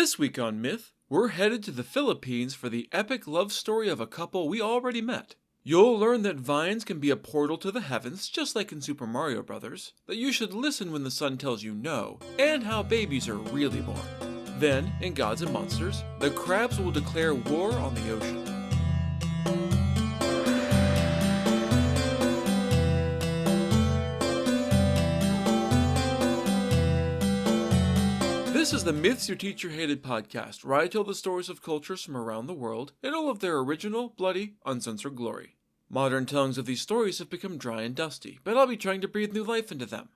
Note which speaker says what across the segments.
Speaker 1: This week on Myth, we're headed to the Philippines for the epic love story of a couple we already met. You'll learn that vines can be a portal to the heavens, just like in Super Mario Bros., that you should listen when the sun tells you no, and how babies are really born. Then, in Gods and Monsters, the crabs will declare war on the ocean. This is the Myths Your Teacher Hated podcast, where I tell the stories of cultures from around the world in all of their original, bloody, uncensored glory. Modern tellings of these stories have become dry and dusty, but I'll be trying to breathe new life into them.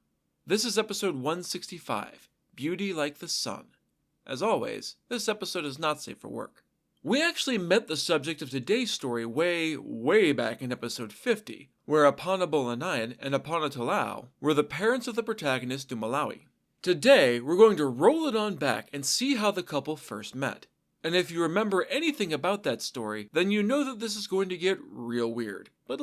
Speaker 1: This is episode 165, Beauty Like the Sun. As always, this episode is not safe for work. We actually met the subject of today's story way back in episode 50, where Apanabolanayan and Apanatolao were the parents of the protagonist Dumalawi. Today, we're going to roll it on back and see how the couple first met. And if you remember anything about that story, then you know that this is going to get real weird, but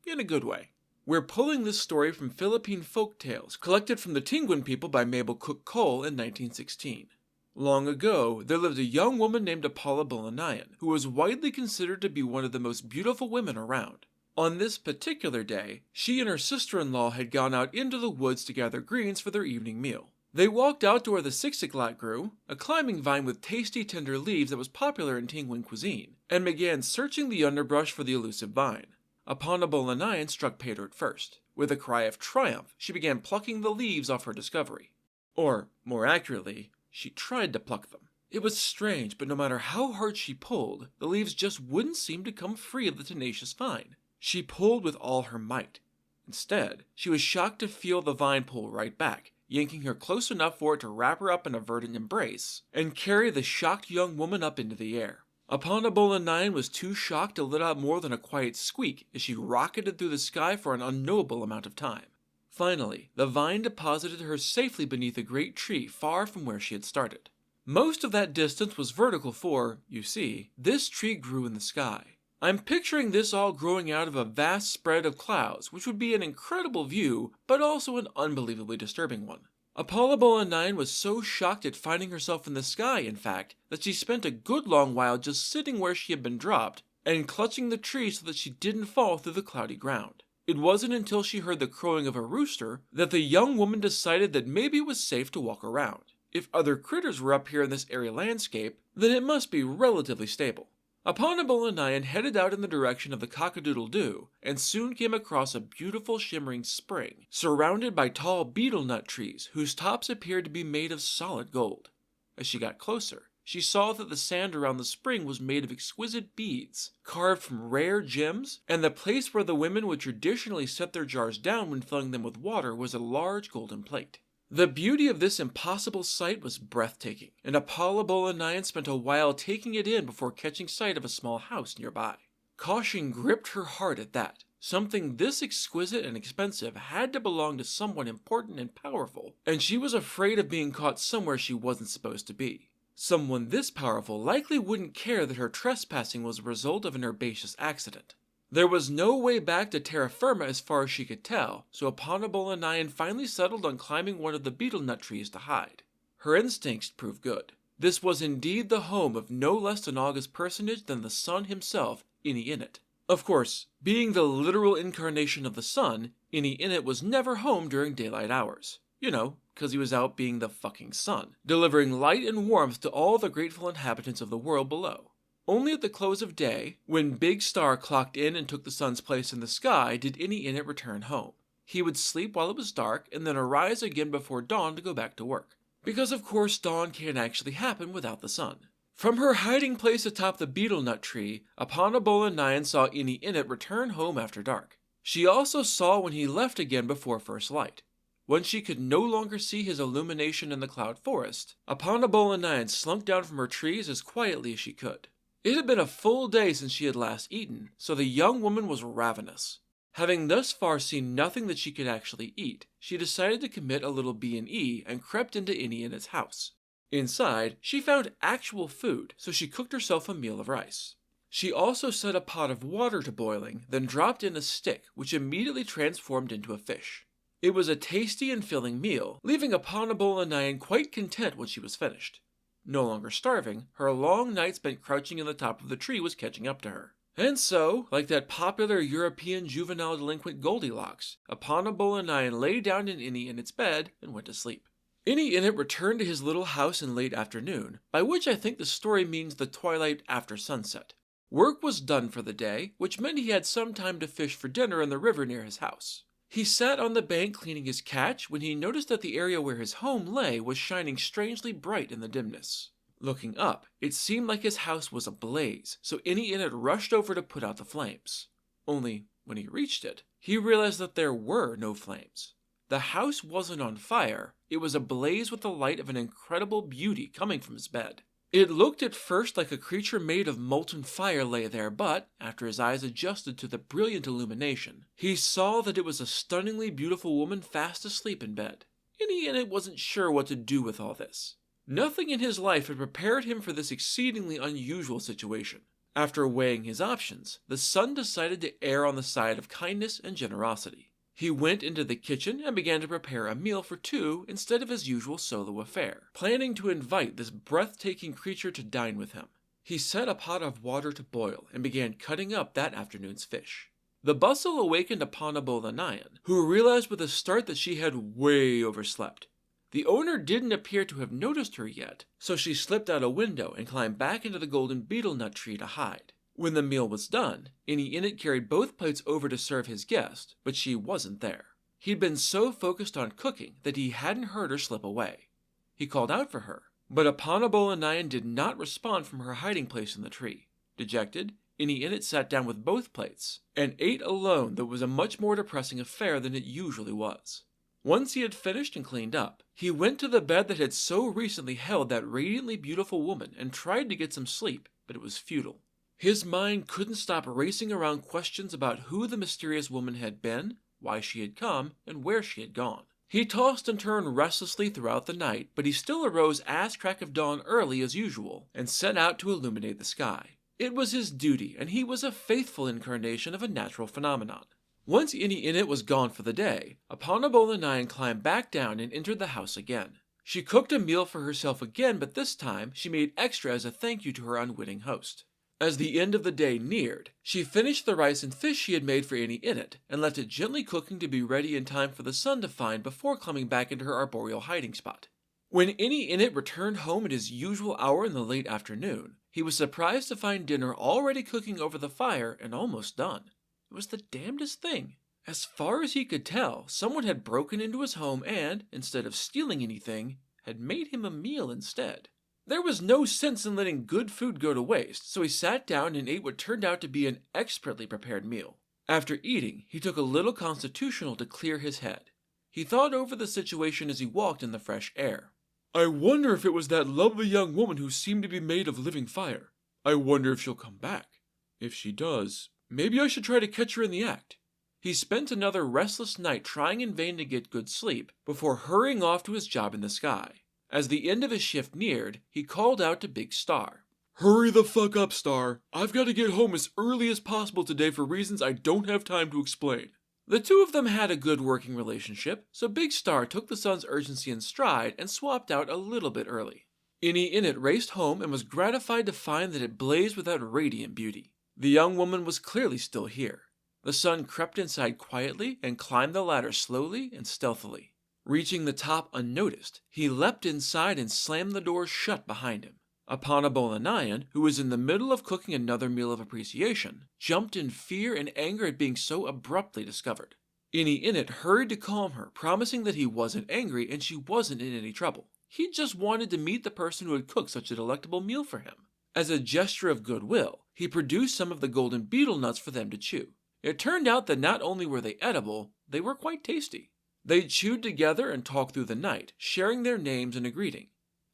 Speaker 1: in a good way. We're pulling this story from Philippine folk tales collected from the Tinguin people by Mabel Cook Cole in 1916. Long ago, there lived a young woman named Apanabolanayan, who was widely considered to be one of the most beautiful women around. On this particular day, she and her sister-in-law had gone out into the woods to gather greens for their evening meal. They walked out to where the siksik grew, a climbing vine with tasty tender leaves that was popular in Tinguin cuisine, and began searching the underbrush for the elusive vine. Apanabolanayan struck Pedro first. With a cry of triumph, she began plucking the leaves off her discovery. Or, more accurately, she tried to pluck them. It was strange, but no matter how hard she pulled, the leaves just wouldn't seem to come free of the tenacious vine. She pulled with all her might. Instead, she was shocked to feel the vine pull right back, yanking her close enough for it to wrap her up in a verdant embrace and carry the shocked young woman up into the air. Apanabolanayan was too shocked to let out more than a quiet squeak as she rocketed through the sky for an unknowable amount of time. Finally, the vine deposited her safely beneath a great tree far from where she had started. Most of that distance was vertical for, you see, this tree grew in the sky. I'm picturing this all growing out of a vast spread of clouds, which would be an incredible view, but also an unbelievably disturbing one. Apanabolanayan was so shocked at finding herself in the sky, in fact, that she spent a good long while just sitting where she had been dropped and clutching the tree so that she didn't fall through the cloudy ground. It wasn't until she heard the crowing of a rooster that the young woman decided that maybe it was safe to walk around. If other critters were up here in this airy landscape, then it must be relatively stable. Apanabolanayan headed out in the direction of the cock-a-doodle-doo and soon came across a beautiful shimmering spring, surrounded by tall betel nut trees whose tops appeared to be made of solid gold. As she got closer, she saw that the sand around the spring was made of exquisite beads, carved from rare gems, and the place where the women would traditionally set their jars down when filling them with water was a large golden plate. The beauty of this impossible sight was breathtaking, and Apanabolanayan spent a while taking it in before catching sight of a small house nearby. Caution gripped her heart at that. Something this exquisite and expensive had to belong to someone important and powerful, and she was afraid of being caught somewhere she wasn't supposed to be. Someone this powerful likely wouldn't care that her trespassing was a result of an herbaceous accident. There was no way back to terra firma as far as she could tell, so Apanabolanayan finally settled on climbing one of the betel nut trees to hide. Her instincts proved good. This was indeed the home of no less an august personage than the sun himself, Iniinit. Of course, being the literal incarnation of the sun, Iniinit was never home during daylight hours. You know, because he was out being the fucking sun, delivering light and warmth to all the grateful inhabitants of the world below. Only at the close of day, when Big Star clocked in and took the sun's place in the sky, did Iniinit return home. He would sleep while it was dark and then arise again before dawn to go back to work. Because of course dawn can't actually happen without the sun. From her hiding place atop the betel nut tree, Apanabolanayan saw Iniinit return home after dark. She also saw when he left again before first light. When she could no longer see his illumination in the cloud forest, Apanabolanayan slunk down from her trees as quietly as she could. It had been a full day since she had last eaten, so the young woman was ravenous. Having thus far seen nothing that she could actually eat, she decided to commit a little B&E and crept into Iniinit's house. Inside, she found actual food, so she cooked herself a meal of rice. She also set a pot of water to boiling, then dropped in a stick, which immediately transformed into a fish. It was a tasty and filling meal, leaving Apanabolanayan quite content when she was finished. No longer starving, her long night spent crouching in the top of the tree was catching up to her. And so, like that popular European juvenile delinquent Goldilocks, Apanabolanayan lay down in Ini in its bed and went to sleep. Ini Init returned to his little house in late afternoon, by which I think the story means the twilight after sunset. Work was done for the day, which meant he had some time to fish for dinner in the river near his house. He sat on the bank cleaning his catch when he noticed that the area where his home lay was shining strangely bright in the dimness. Looking up, it seemed like his house was ablaze, so Ini Init rushed over to put out the flames. Only, when he reached it, he realized that there were no flames. The house wasn't on fire, it was ablaze with the light of an incredible beauty coming from his bed. It looked at first like a creature made of molten fire lay there, but, after his eyes adjusted to the brilliant illumination, he saw that it was a stunningly beautiful woman fast asleep in bed. Ini Init wasn't sure what to do with all this. Nothing in his life had prepared him for this exceedingly unusual situation. After weighing his options, the son decided to err on the side of kindness and generosity. He went into the kitchen and began to prepare a meal for two instead of his usual solo affair, planning to invite this breathtaking creature to dine with him. He set a pot of water to boil and began cutting up that afternoon's fish. The bustle awakened Apanabolanayan, who realized with a start that she had way overslept. The owner didn't appear to have noticed her yet, so she slipped out a window and climbed back into the golden beetle nut tree to hide. When the meal was done, Ini Init carried both plates over to serve his guest, but she wasn't there. He'd been so focused on cooking that he hadn't heard her slip away. He called out for her, but Apanabolanayan did not respond from her hiding place in the tree. Dejected, Ini Init sat down with both plates, and ate alone, that was a much more depressing affair than it usually was. Once he had finished and cleaned up, he went to the bed that had so recently held that radiantly beautiful woman and tried to get some sleep, but it was futile. His mind couldn't stop racing around questions about who the mysterious woman had been, why she had come, and where she had gone. He tossed and turned restlessly throughout the night, but he still arose as crack of dawn early as usual, and set out to illuminate the sky. It was his duty, and he was a faithful incarnation of a natural phenomenon. Once Ini Init was gone for the day, Apanabolanayan climbed back down and entered the house again. She cooked a meal for herself again, but this time she made extra as a thank you to her unwitting host. As the end of the day neared, she finished the rice and fish she had made for Ini Init and left it gently cooking to be ready in time for the sun to find before climbing back into her arboreal hiding spot. When Ini Init returned home at his usual hour in the late afternoon, he was surprised to find dinner already cooking over the fire and almost done. It was the damnedest thing. As far as he could tell, someone had broken into his home and, instead of stealing anything, had made him a meal instead. There was no sense in letting good food go to waste, so he sat down and ate what turned out to be an expertly prepared meal. After eating, he took a little constitutional to clear his head. He thought over the situation as he walked in the fresh air. I wonder if it was that lovely young woman who seemed to be made of living fire. I wonder if she'll come back. If she does, maybe I should try to catch her in the act. He spent another restless night trying in vain to get good sleep before hurrying off to his job in the sky. As the end of his shift neared, he called out to Big Star. Hurry the fuck up, Star. I've got to get home as early as possible today for reasons I don't have time to explain. The two of them had a good working relationship, so Big Star took the son's urgency in stride and swapped out a little bit early. Ini Init raced home and was gratified to find that it blazed with that radiant beauty. The young woman was clearly still here. The son crept inside quietly and climbed the ladder slowly and stealthily. Reaching the top unnoticed, he leapt inside and slammed the door shut behind him. Apanabolanayan, who was in the middle of cooking another meal of appreciation, jumped in fear and anger at being so abruptly discovered. Ini Init hurried to calm her, promising that he wasn't angry and she wasn't in any trouble. He just wanted to meet the person who had cooked such a delectable meal for him. As a gesture of goodwill, he produced some of the golden beetle nuts for them to chew. It turned out that not only were they edible, they were quite tasty. They chewed together and talked through the night, sharing their names and a greeting.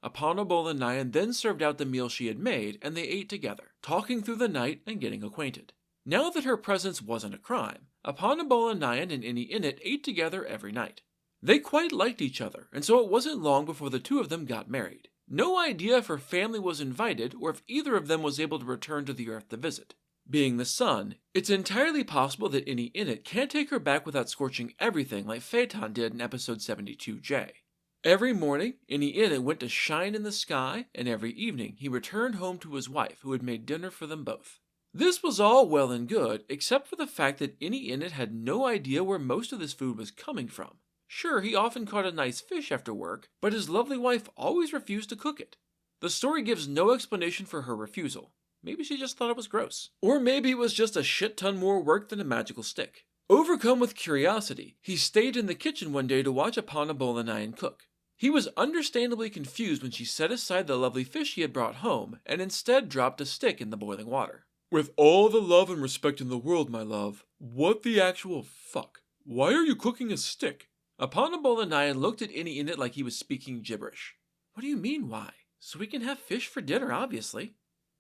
Speaker 1: Apanabolanayan then served out the meal she had made, and they ate together, talking through the night and getting acquainted. Now that her presence wasn't a crime, Apanabolanayan and Ini Init ate together every night. They quite liked each other, and so it wasn't long before the two of them got married. No idea if her family was invited or if either of them was able to return to the earth to visit. Being the son, it's entirely possible that Ini Init can't take her back without scorching everything like Phaeton did in episode 72J. Every morning, Ini went to shine in the sky, and every evening he returned home to his wife, who had made dinner for them both. This was all well and good, except for the fact that Ini had no idea where most of this food was coming from. Sure, he often caught a nice fish after work, but his lovely wife always refused to cook it. The story gives no explanation for her refusal. Maybe she just thought it was gross. Or maybe it was just a shit ton more work than a magical stick. Overcome with curiosity, he stayed in the kitchen one day to watch Apanabolanayan cook. He was understandably confused when she set aside the lovely fish he had brought home and instead dropped a stick in the boiling water. With all the love and respect in the world, my love, what the actual fuck? Why are you cooking a stick? Apanabolanayan looked at Ini like he was speaking gibberish. What do you mean, why? So we can have fish for dinner, obviously.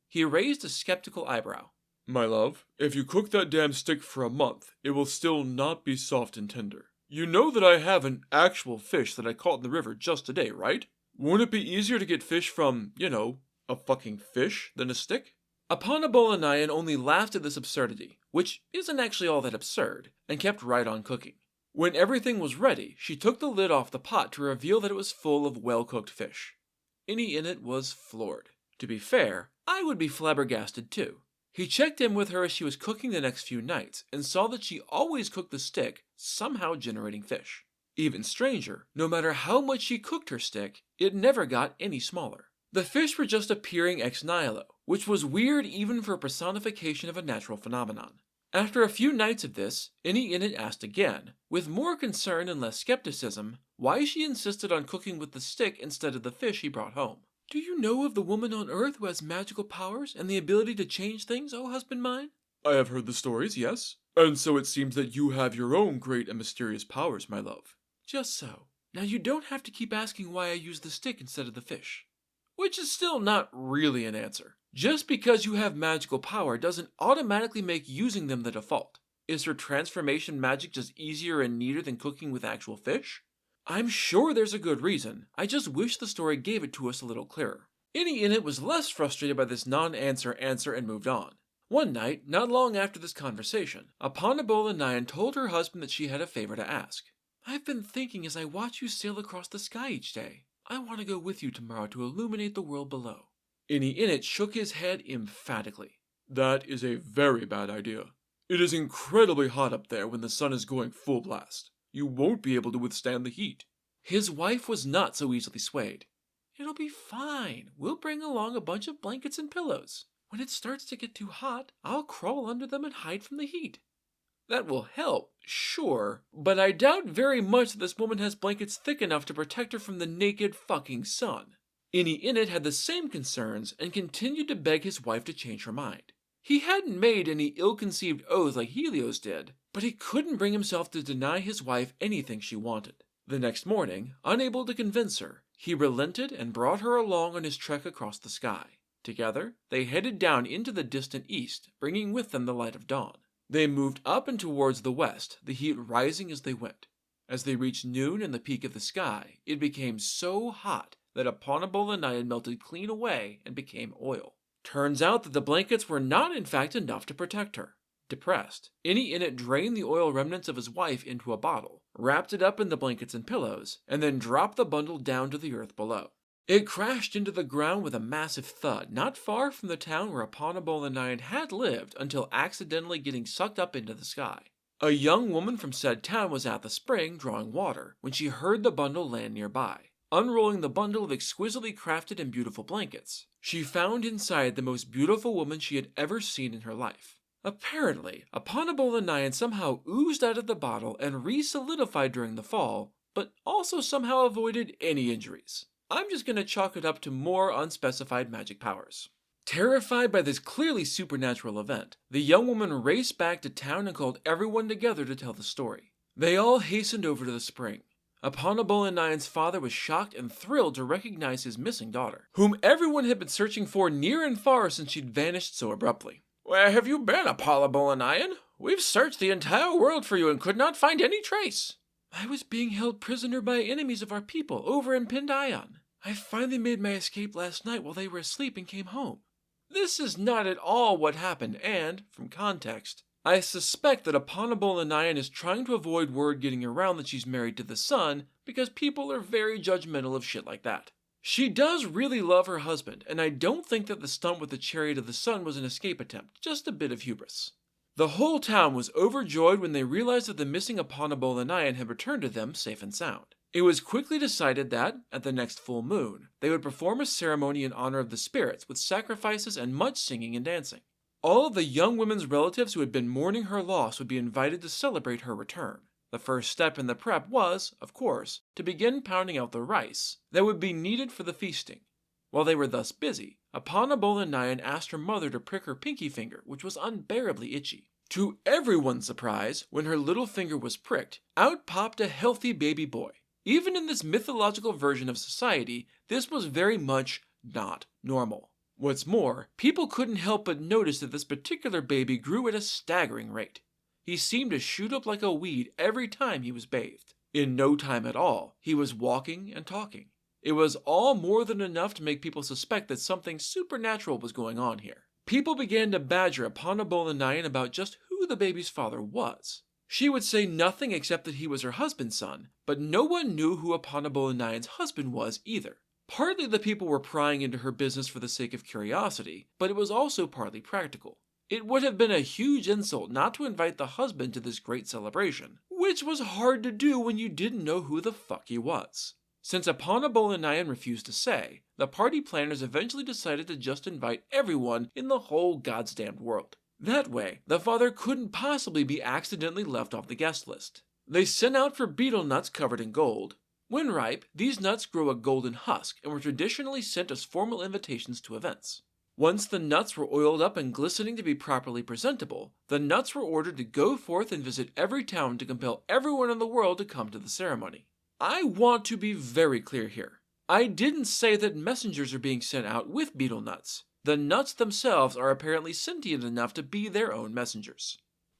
Speaker 1: He raised a skeptical eyebrow. My love, if you cook that damn stick for a month, it will still not be soft and tender. You know that I have an actual fish that I caught in the river just today, right? Won't it be easier to get fish from, a fucking fish than a stick? Apanabolanayan only laughed at this absurdity, which isn't actually all that absurd, and kept right on cooking. When everything was ready, she took the lid off the pot to reveal that it was full of well-cooked fish. Ini was floored. To be fair, I would be flabbergasted too. He checked in with her as she was cooking the next few nights and saw that she always cooked the stick, somehow generating fish. Even stranger, no matter how much she cooked her stick, it never got any smaller. The fish were just appearing ex nihilo, which was weird even for a personification of a natural phenomenon. After a few nights of this, Ini asked again, with more concern and less skepticism, why she insisted on cooking with the stick instead of the fish he brought home. Do you know of the woman on Earth who has magical powers and the ability to change things, O husband mine? I have heard the stories, yes. And so it seems that you have your own great and mysterious powers, my love. Just so. Now you don't have to keep asking why I use the stick instead of the fish. Which is still not really an answer. Just because you have magical power doesn't automatically make using them the default. Is her transformation magic just easier and neater than cooking with actual fish? I'm sure there's a good reason. I just wish the story gave it to us a little clearer. Ini was less frustrated by this non-answer answer and moved on. One night, not long after this conversation, Apanabolanayan told her husband that she had a favor to ask. I've been thinking as I watch you sail across the sky each day. I want to go with you tomorrow to illuminate the world below. Ini shook his head emphatically. That is a very bad idea. It is incredibly hot up there when the sun is going full blast. You won't be able to withstand the heat. His wife was not so easily swayed. It'll be fine. We'll bring along a bunch of blankets and pillows. When it starts to get too hot, I'll crawl under them and hide from the heat. That will help, sure, but I doubt very much that this woman has blankets thick enough to protect her from the naked fucking sun. Ini had the same concerns and continued to beg his wife to change her mind. He hadn't made any ill-conceived oaths like Helios did, but he couldn't bring himself to deny his wife anything she wanted. The next morning, unable to convince her, he relented and brought her along on his trek across the sky. Together, they headed down into the distant east, bringing with them the light of dawn. They moved up and towards the west, the heat rising as they went. As they reached noon and the peak of the sky, it became so hot that Apanabolanayan melted clean away and became oil. Turns out that the blankets were not in fact enough to protect her. Depressed, Ini drained the oil remnants of his wife into a bottle, wrapped it up in the blankets and pillows, and then dropped the bundle down to the earth below. It crashed into the ground with a massive thud, not far from the town where Apanabolanayan had lived until accidentally getting sucked up into the sky. A young woman from said town was at the spring drawing water when she heard the bundle land nearby. Unrolling the bundle of exquisitely crafted and beautiful blankets, she found inside the most beautiful woman she had ever seen in her life. Apparently, Apanabolanayan somehow oozed out of the bottle and re-solidified during the fall, but also somehow avoided any injuries. I'm just gonna chalk it up to more unspecified magic powers. Terrified by this clearly supernatural event, the young woman raced back to town and called everyone together to tell the story. They all hastened over to the spring. Apanabolanayan's father was shocked and thrilled to recognize his missing daughter, whom everyone had been searching for near and far since she'd vanished so abruptly. Where have you been, Apanabolanayan? We've searched the entire world for you and could not find any trace. I was being held prisoner by enemies of our people over in Pindayan. I finally made my escape last night while they were asleep and came home. This is not at all what happened and, from context, I suspect that Apanabolanayan is trying to avoid word getting around that she's married to the sun because people are very judgmental of shit like that. She does really love her husband, and I don't think that the stunt with the chariot of the sun was an escape attempt, just a bit of hubris. The whole town was overjoyed when they realized that the missing Apanabolanayan had returned to them safe and sound. It was quickly decided that, at the next full moon, they would perform a ceremony in honor of the spirits with sacrifices and much singing and dancing. All of the young women's relatives who had been mourning her loss would be invited to celebrate her return. The first step in the prep was, of course, to begin pounding out the rice that would be needed for the feasting. While they were thus busy, Apanabolanayan asked her mother to prick her pinky finger, which was unbearably itchy. To everyone's surprise, when her little finger was pricked, out popped a healthy baby boy. Even in this mythological version of society, this was very much not normal. What's more, people couldn't help but notice that this particular baby grew at a staggering rate. He seemed to shoot up like a weed every time he was bathed. In no time at all, he was walking and talking. It was all more than enough to make people suspect that something supernatural was going on here. People began to badger Apanabolanayan about just who the baby's father was. She would say nothing except that he was her husband's son, but no one knew who Apanabolanayan's husband was either. Partly the people were prying into her business for the sake of curiosity, but it was also partly practical. It would have been a huge insult not to invite the husband to this great celebration, which was hard to do when you didn't know who the fuck he was. Since Apanabolanayan refused to say, the party planners eventually decided to just invite everyone in the whole goddamned world. That way, the father couldn't possibly be accidentally left off the guest list. They sent out for betel nuts covered in gold. When ripe, these nuts grow a golden husk and were traditionally sent as formal invitations to events. Once the nuts were oiled up and glistening to be properly presentable, the nuts were ordered to go forth and visit every town to compel everyone in the world to come to the ceremony. I want to be very clear here. I didn't say that messengers are being sent out with betel nuts. The nuts themselves are apparently sentient enough to be their own messengers.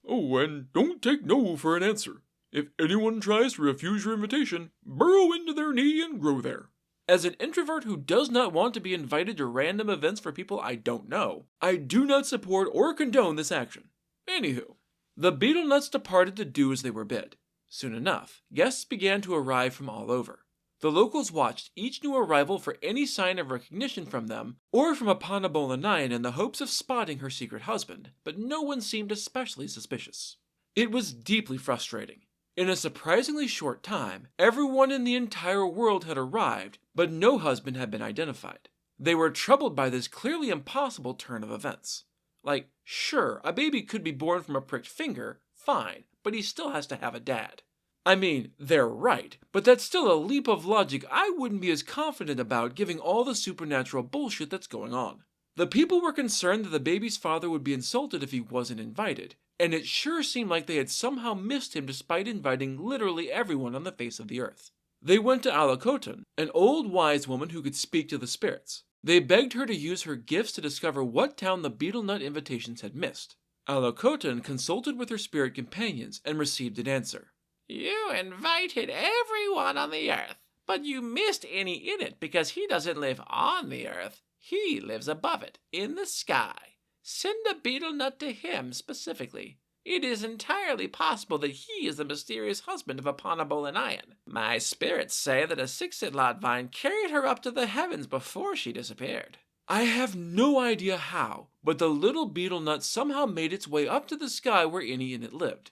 Speaker 2: Oh, and don't take no for an answer. If anyone tries to refuse your invitation, burrow into their knee and grow there.
Speaker 1: As an introvert who does not want to be invited to random events for people I don't know, I do not support or condone this action. Anywho, the betel nuts departed to do as they were bid. Soon enough, guests began to arrive from all over. The locals watched each new arrival for any sign of recognition from them, or from Apanabolanayan in the hopes of spotting her secret husband, but no one seemed especially suspicious. It was deeply frustrating. In a surprisingly short time, everyone in the entire world had arrived, but no husband had been identified. They were troubled by this clearly impossible turn of events. Like, sure, a baby could be born from a pricked finger, fine, but he still has to have a dad. I mean, they're right, but that's still a leap of logic I wouldn't be as confident about given all the supernatural bullshit that's going on. The people were concerned that the baby's father would be insulted if he wasn't invited, and it sure seemed like they had somehow missed him despite inviting literally everyone on the face of the earth. They went to Alakotan, an old wise woman who could speak to the spirits. They begged her to use her gifts to discover what town the betel nut invitations had missed. Alakotan consulted with her spirit companions and received an answer.
Speaker 3: You invited everyone on the earth, but you missed any in it because he doesn't live on the earth. He lives above it, in the sky. Send a betel nut to him specifically. It is entirely possible that he is the mysterious husband of Apanabolanayan. My spirits say that a six-lot vine carried her up to the heavens before she disappeared.
Speaker 1: I have no idea how, but the little betel nut somehow made its way up to the sky where any in it lived.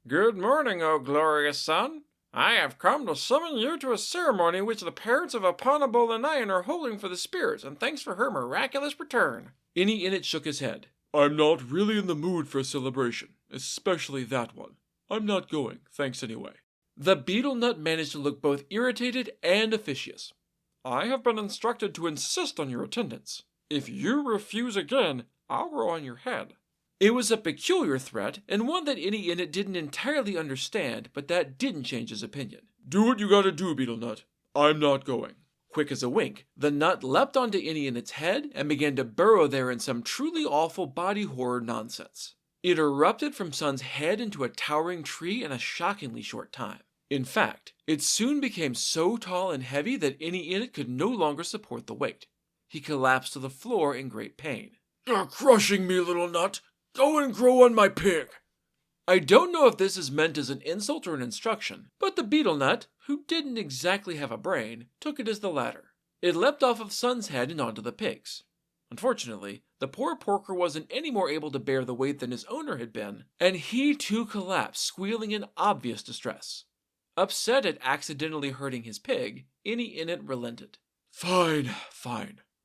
Speaker 3: Good morning, O glorious sun. I have come to summon you to a ceremony which the parents of Apanabolanayan are holding for the spirits, and thanks for her miraculous return.
Speaker 1: Any in it shook his head.
Speaker 2: I'm not really in the mood for a celebration, especially that one. I'm not going, thanks anyway.
Speaker 1: The betel nut managed to look both irritated and officious.
Speaker 2: I have been instructed to insist on your attendance. If you refuse again, I'll grow on your head.
Speaker 1: It was a peculiar threat, and one that any in it didn't entirely understand, but that didn't change his opinion.
Speaker 2: Do what you gotta do, betel nut. I'm not going.
Speaker 1: Quick as a wink, the nut leapt onto any in its head and began to burrow there in some truly awful body horror nonsense. It erupted from Sun's head into a towering tree in a shockingly short time. In fact, it soon became so tall and heavy that any in it could no longer support the weight. He collapsed to the floor in great pain.
Speaker 2: You're crushing me, little nut. Go and grow on my pig.
Speaker 1: I don't know if this is meant as an insult or an instruction, but the beetle nut, who didn't exactly have a brain, took it as the latter. It leapt off of Sun's head and onto the pigs. Unfortunately, the poor porker wasn't any more able to bear the weight than his owner had been, and he too collapsed, squealing in obvious distress. Upset at accidentally hurting his pig, Innie Innit relented.
Speaker 2: Fine.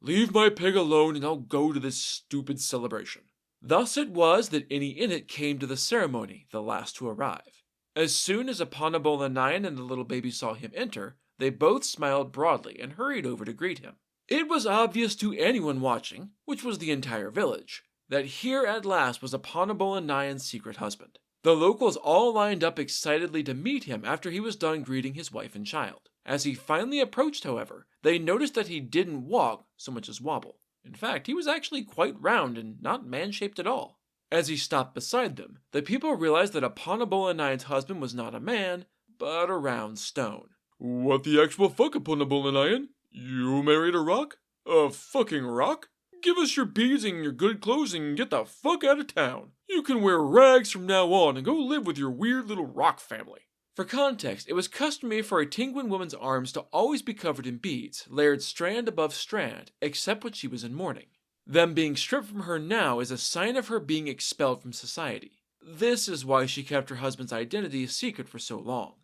Speaker 2: Leave my pig alone and I'll go to this stupid celebration.
Speaker 1: Thus it was that Innie Innit came to the ceremony, the last to arrive. As soon as Apanabolanayan and the little baby saw him enter, they both smiled broadly and hurried over to greet him. It was obvious to anyone watching, which was the entire village, that here at last was Apanabolanayan's secret husband. The locals all lined up excitedly to meet him after he was done greeting his wife and child. As he finally approached, however, they noticed that he didn't walk so much as wobble. In fact, he was actually quite round and not man-shaped at all. As he stopped beside them, the people realized that Apanabolanayan's husband was not a man, but a round stone.
Speaker 2: What the actual fuck, Apanabolanayan? You married a rock? A fucking rock? Give us your beads and your good clothes and get the fuck out of town. You can wear rags from now on and go live with your weird little rock family.
Speaker 1: For context, it was customary for a Tingwin woman's arms to always be covered in beads, layered strand above strand, except when she was in mourning. Them being stripped from her now is a sign of her being expelled from society. This is why she kept her husband's identity a secret for so long.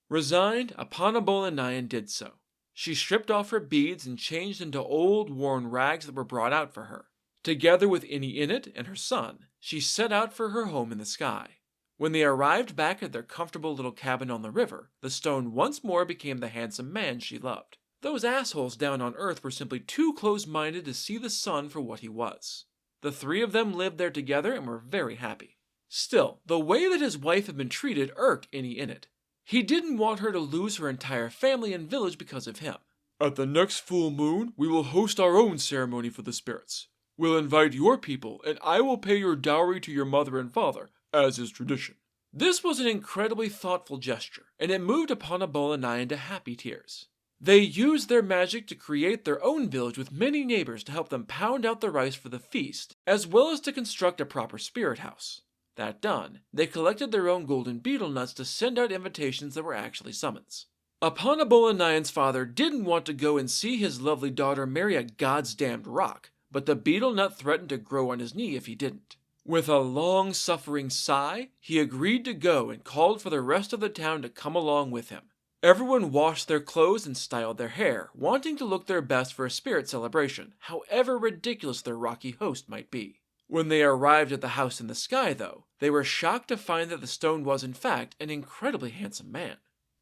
Speaker 1: Resigned, Apanabolanayan did so. She stripped off her beads and changed into old, worn rags that were brought out for her. Together with Innie Innit and her son, she set out for her home in the sky. When they arrived back at their comfortable little cabin on the river, the stone once more became the handsome man she loved. Those assholes down on Earth were simply too close-minded to see the sun for what he was. The three of them lived there together and were very happy. Still, the way that his wife had been treated irked Innie Innit. He didn't want her to lose her entire family and village because of him.
Speaker 2: At the next full moon, we will host our own ceremony for the spirits. We'll invite your people, and I will pay your dowry to your mother and father, as is tradition.
Speaker 1: This was an incredibly thoughtful gesture, and it moved Apanabolanayan to happy tears. They used their magic to create their own village with many neighbors to help them pound out the rice for the feast, as well as to construct a proper spirit house. That done, they collected their own golden beetle nuts to send out invitations that were actually summons. Apanabolanayan's father didn't want to go and see his lovely daughter marry a goddamned rock, but the beetle nut threatened to grow on his knee if he didn't. With a long-suffering sigh, he agreed to go and called for the rest of the town to come along with him. Everyone washed their clothes and styled their hair, wanting to look their best for a spirit celebration, however ridiculous their rocky host might be. When they arrived at the house in the sky, though, they were shocked to find that the stone was in fact an incredibly handsome man.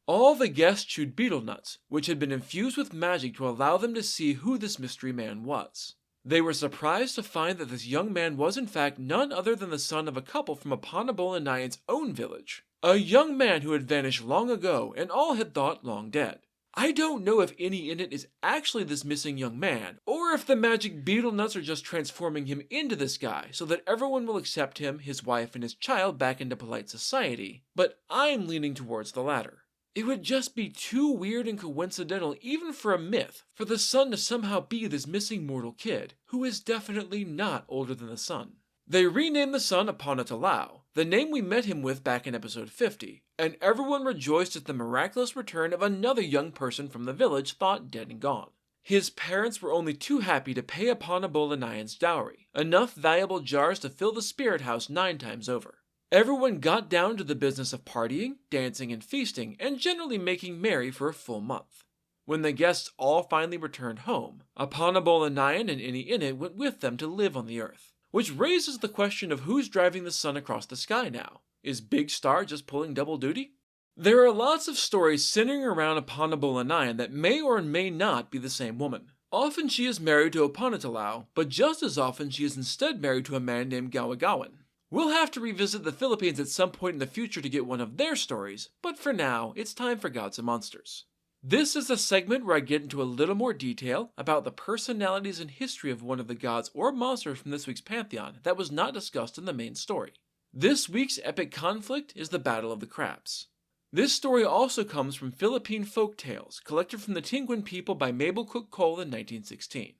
Speaker 1: All the guests chewed beetle nuts, which had been infused with magic to allow them to see who this mystery man was. They were surprised to find that this young man was in fact none other than the son of a couple from Apanabolanayan's own village. A young man who had vanished long ago and all had thought long dead. I don't know if Innie Innit is actually this missing young man, or if the magic beetle nuts are just transforming him into this guy so that everyone will accept him, his wife, and his child back into polite society, but I'm leaning towards the latter. It would just be too weird and coincidental even for a myth for the son to somehow be this missing mortal kid, who is definitely not older than the sun. They renamed the son Apanatalau, the name we met him with back in episode 50, and everyone rejoiced at the miraculous return of another young person from the village thought dead and gone. His parents were only too happy to pay Apanabolanayan's dowry, enough valuable jars to fill the spirit house 9 times over. Everyone got down to the business of partying, dancing, and feasting, and generally making merry for a full month. When the guests all finally returned home, Apanabolanayan and Innie Innit went with them to live on the earth. Which raises the question of who's driving the sun across the sky now. Is Big Star just pulling double duty? There are lots of stories centering around Apanabolanayan that may or may not be the same woman. Often she is married to Opanatalau, but just as often she is instead married to a man named Gawagawan. We'll have to revisit the Philippines at some point in the future to get one of their stories, but for now, it's time for Gods and Monsters. This is a segment where I get into a little more detail about the personalities and history of one of the gods or monsters from this week's pantheon that was not discussed in the main story. This week's epic conflict is the Battle of the Crabs. This story also comes from Philippine folk tales collected from the Tingwin people by Mabel Cook Cole in 1916.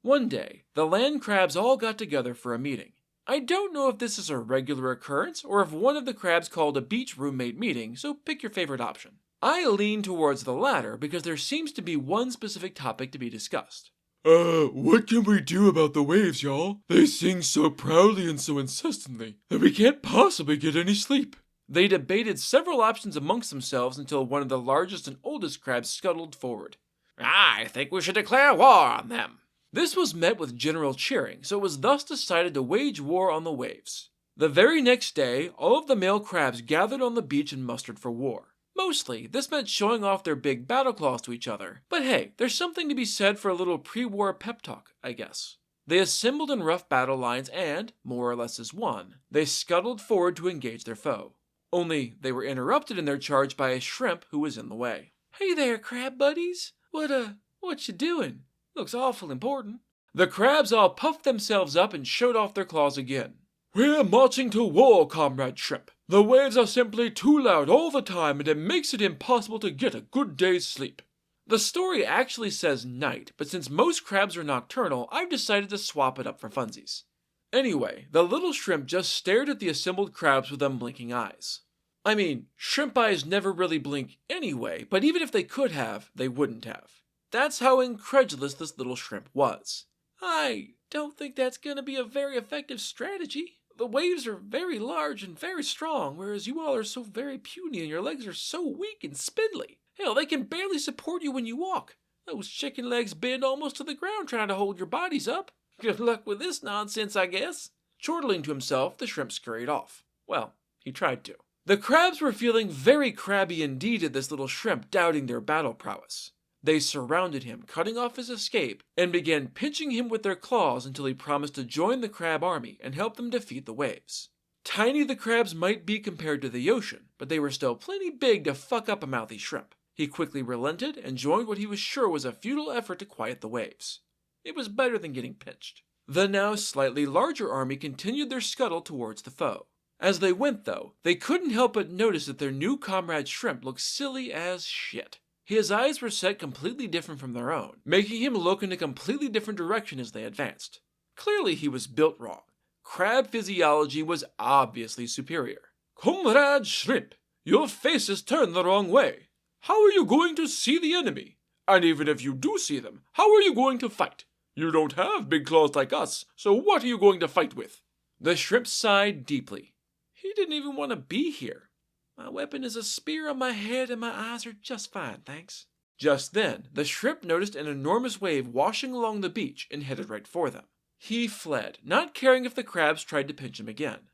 Speaker 1: One day, the land crabs all got together for a meeting. I don't know if this is a regular occurrence or if one of the crabs called a beach roommate meeting, so pick your favorite option. I lean towards the latter because there seems to be one specific topic to be discussed.
Speaker 2: What can we do about the waves, y'all? They sing so proudly and so insistently that we can't possibly get any sleep.
Speaker 1: They debated several options amongst themselves until one of the largest and oldest crabs scuttled forward.
Speaker 3: I think we should declare war on them.
Speaker 1: This was met with general cheering, so it was thus decided to wage war on the waves. The very next day, all of the male crabs gathered on the beach and mustered for war. Mostly, this meant showing off their big battle claws to each other, but hey, there's something to be said for a little pre-war pep talk, I guess. They assembled in rough battle lines and, more or less as one, they scuttled forward to engage their foe. Only, they were interrupted in their charge by a shrimp who was in the way.
Speaker 3: Hey there, crab buddies. What you doing? Looks awful important.
Speaker 1: The crabs all puffed themselves up and showed off their claws again.
Speaker 2: We're marching to war, Comrade Shrimp. The waves are simply too loud all the time and it makes it impossible to get a good day's sleep.
Speaker 1: The story actually says night, but since most crabs are nocturnal, I've decided to swap it up for funsies. Anyway, the little shrimp just stared at the assembled crabs with unblinking eyes. I mean, shrimp eyes never really blink anyway, but even if they could have, they wouldn't have. That's how incredulous this little shrimp was.
Speaker 3: I don't think that's gonna be a very effective strategy. The waves are very large and very strong, whereas you all are so very puny and your legs are so weak and spindly. Hell, they can barely support you when you walk. Those chicken legs bend almost to the ground trying to hold your bodies up. Good luck with this nonsense, I guess.
Speaker 1: Chortling to himself, the shrimp scurried off. Well, he tried to. The crabs were feeling very crabby indeed at this little shrimp doubting their battle prowess. They surrounded him, cutting off his escape, and began pinching him with their claws until he promised to join the crab army and help them defeat the waves. Tiny the crabs might be compared to the ocean, but they were still plenty big to fuck up a mouthy shrimp. He quickly relented and joined what he was sure was a futile effort to quiet the waves. It was better than getting pinched. The now slightly larger army continued their scuttle towards the foe. As they went, though, they couldn't help but notice that their new comrade shrimp looked silly as shit. His eyes were set completely different from their own, making him look in a completely different direction as they advanced. Clearly he was built wrong. Crab physiology was obviously superior.
Speaker 2: Comrade Shrimp, your face is turned the wrong way. How are you going to see the enemy? And even if you do see them, how are you going to fight? You don't have big claws like us, so what are you going to fight with?
Speaker 1: The shrimp sighed deeply. He didn't even want to be here. My weapon is a spear on my head and my eyes are just fine, thanks. Just then, the shrimp noticed an enormous wave washing along the beach and headed right for them. He fled, not caring if the crabs tried to pinch him again.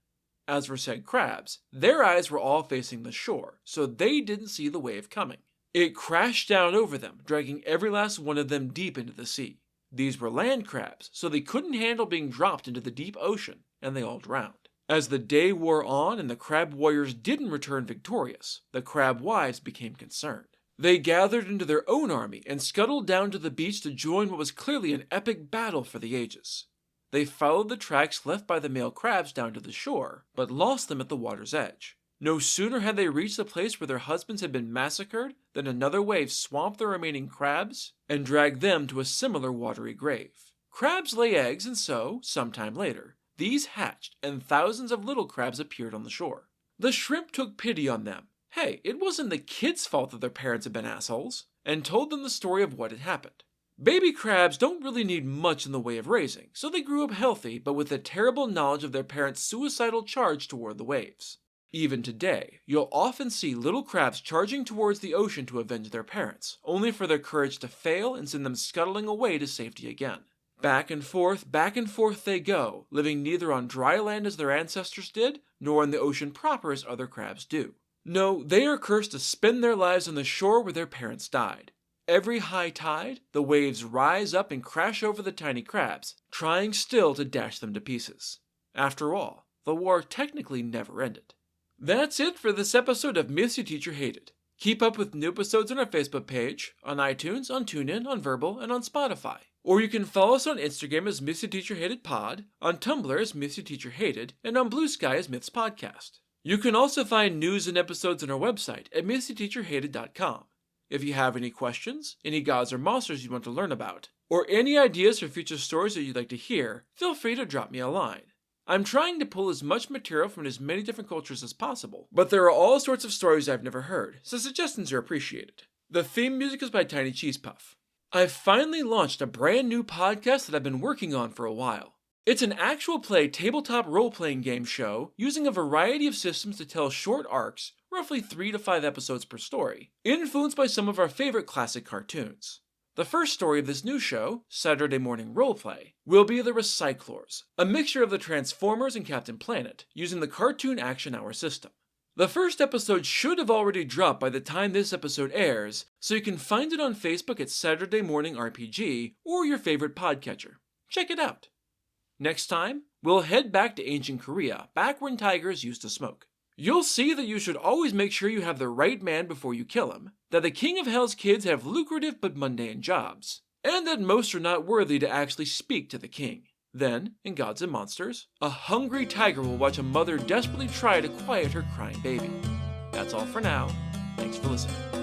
Speaker 1: As for said crabs, their eyes were all facing the shore, so they didn't see the wave coming. It crashed down over them, dragging every last one of them deep into the sea. These were land crabs, so they couldn't handle being dropped into the deep ocean, and they all drowned. As the day wore on and the crab warriors didn't return victorious, the crab wives became concerned. They gathered into their own army and scuttled down to the beach to join what was clearly an epic battle for the ages. They followed the tracks left by the male crabs down to the shore, but lost them at the water's edge. No sooner had they reached the place where their husbands had been massacred than another wave swamped the remaining crabs and dragged them to a similar watery grave. Crabs lay eggs, and so, sometime later, these hatched and thousands of little crabs appeared on the shore. The shrimp took pity on them. Hey, it wasn't the kids' fault that their parents had been assholes, and told them the story of what had happened. Baby crabs don't really need much in the way of raising, so they grew up healthy but with a terrible knowledge of their parents' suicidal charge toward the waves. Even today, you'll often see little crabs charging towards the ocean to avenge their parents, only for their courage to fail and send them scuttling away to safety again. Back and forth they go, living neither on dry land as their ancestors did, nor in the ocean proper as other crabs do. No, they are cursed to spend their lives on the shore where their parents died. Every high tide, the waves rise up and crash over the tiny crabs, trying still to dash them to pieces. After all, the war technically never ended. That's it for this episode of Myths Your Teacher Hated. Keep up with new episodes on our Facebook page, on iTunes, on TuneIn, on Verbal, and on Spotify. Or you can follow us on Instagram as Myths Your Teacher Hated Pod, on Tumblr as Myths Your Teacher Hated, and on Blue Sky as Myths Podcast. You can also find news and episodes on our website at mythsyourteacherhated.com. If you have any questions, any gods or monsters you want to learn about, or any ideas for future stories that you'd like to hear, feel free to drop me a line. I'm trying to pull as much material from as many different cultures as possible, but there are all sorts of stories I've never heard, so suggestions are appreciated. The theme music is by Tiny Cheese Puff. I've finally launched a brand new podcast that I've been working on for a while. It's an actual play tabletop role-playing game show using a variety of systems to tell short arcs, roughly 3 to 5 episodes per story, influenced by some of our favorite classic cartoons. The first story of this new show, Saturday Morning Roleplay, will be the Recyclors, a mixture of the Transformers and Captain Planet, using the Cartoon Action Hour system. The first episode should have already dropped by the time this episode airs, so you can find it on Facebook at Saturday Morning RPG or your favorite podcatcher. Check it out. Next time, we'll head back to ancient Korea, back when tigers used to smoke. You'll see that you should always make sure you have the right man before you kill him, that the King of Hell's kids have lucrative but mundane jobs, and that most are not worthy to actually speak to the king. Then, in Gods and Monsters, a hungry tiger will watch a mother desperately try to quiet her crying baby. That's all for now. Thanks for listening.